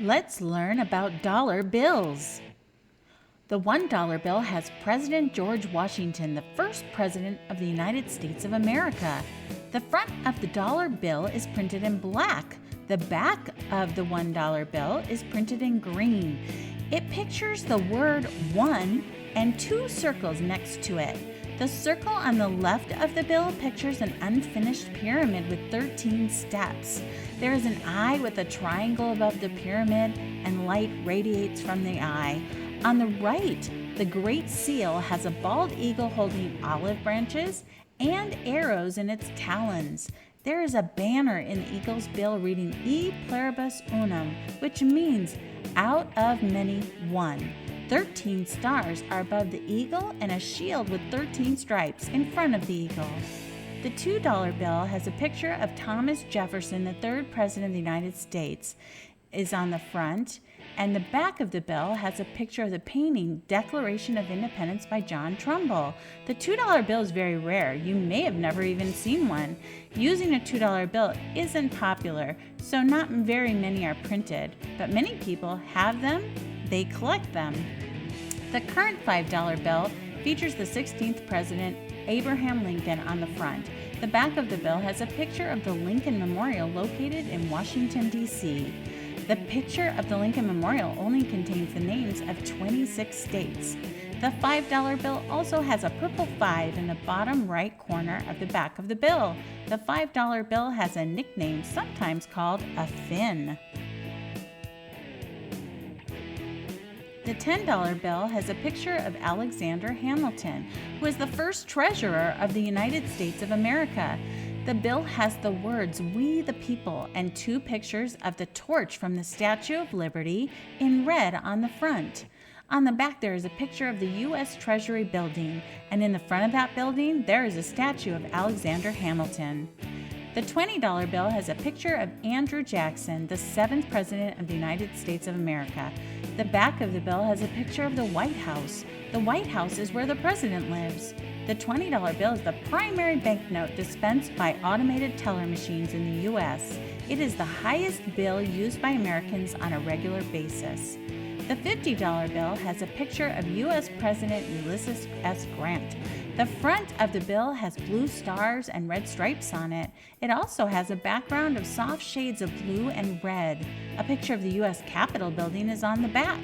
Let's learn about dollar bills. The $1 bill has President George Washington, the first president of the United States of America. The front of the dollar bill is printed in black. The back of the $1 bill is printed in green. It pictures the word one and two circles next to it. The circle on the left of the bill pictures an unfinished pyramid with 13 steps. There is an eye with a triangle above the pyramid, and light radiates from the eye. On the right, the Great Seal has a bald eagle holding olive branches and arrows in its talons. There is a banner in the eagle's bill reading E pluribus unum, which means out of many one. 13 stars are above the eagle and a shield with 13 stripes in front of the eagle. The $2 bill has a picture of Thomas Jefferson, the third president of the United States, is on the front, and the back of the bill has a picture of the painting Declaration of Independence by John Trumbull. The $2 bill is very rare. You may have never even seen one. Using a $2 bill isn't popular, so not very many are printed, but many people have them. They collect them. The current $5 bill features the 16th president, Abraham Lincoln, on the front. The back of the bill has a picture of the Lincoln Memorial located in Washington, D.C. The picture of the Lincoln Memorial only contains the names of 26 states. The $5 bill also has a purple 5 in the bottom right corner of the back of the bill. The $5 bill has a nickname sometimes called a fin. The $10 bill has a picture of Alexander Hamilton, who is the first treasurer of the United States of America. The bill has the words "We the People" and two pictures of the torch from the Statue of Liberty in red on the front. On the back there is a picture of the U.S. Treasury building, and in the front of that building there is a statue of Alexander Hamilton. The $20 bill has a picture of Andrew Jackson, the seventh president of the United States of America. The back of the bill has a picture of the White House. The White House is where the president lives. The $20 bill is the primary banknote dispensed by automated teller machines in the U.S. It is the highest bill used by Americans on a regular basis. The $50 bill has a picture of U.S. President Ulysses S. Grant. The front of the bill has blue stars and red stripes on it. It also has a background of soft shades of blue and red. A picture of the U.S. Capitol building is on the back.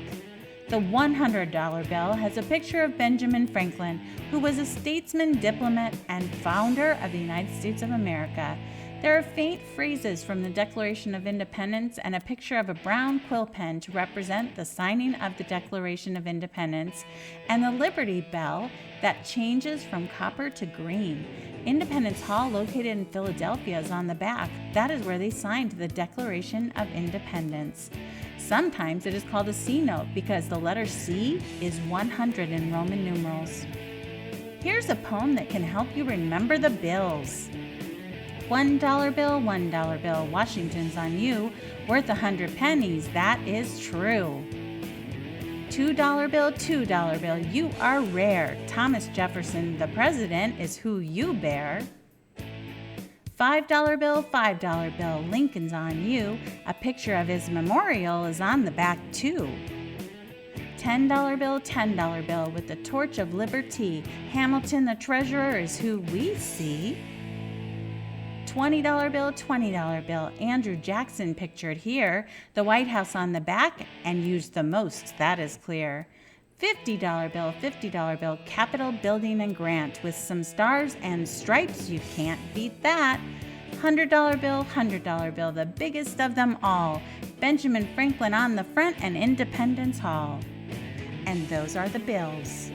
The $100 bill has a picture of Benjamin Franklin, who was a statesman, diplomat, and founder of the United States of America. There are faint phrases from the Declaration of Independence and a picture of a brown quill pen to represent the signing of the Declaration of Independence, and the Liberty Bell that changes from copper to green. Independence Hall, located in Philadelphia, is on the back. That is where they signed the Declaration of Independence. Sometimes it is called a C note because the letter C is 100 in Roman numerals. Here's a poem that can help you remember the bills. $1 bill, Washington's on you, worth 100 pennies, that is true. $2 bill, you are rare. Thomas Jefferson, the president, is who you bear. $5 bill, Lincoln's on you. A picture of his memorial is on the back too. $10 bill, with the torch of liberty. Hamilton, the treasurer, is who we see. $20 bill, Andrew Jackson pictured here. The White House on the back, and used the most, that is clear. $50 bill, Capitol building and Grant, with some stars and stripes, you can't beat that. $100 bill, the biggest of them all. Benjamin Franklin on the front and Independence Hall. And those are the bills.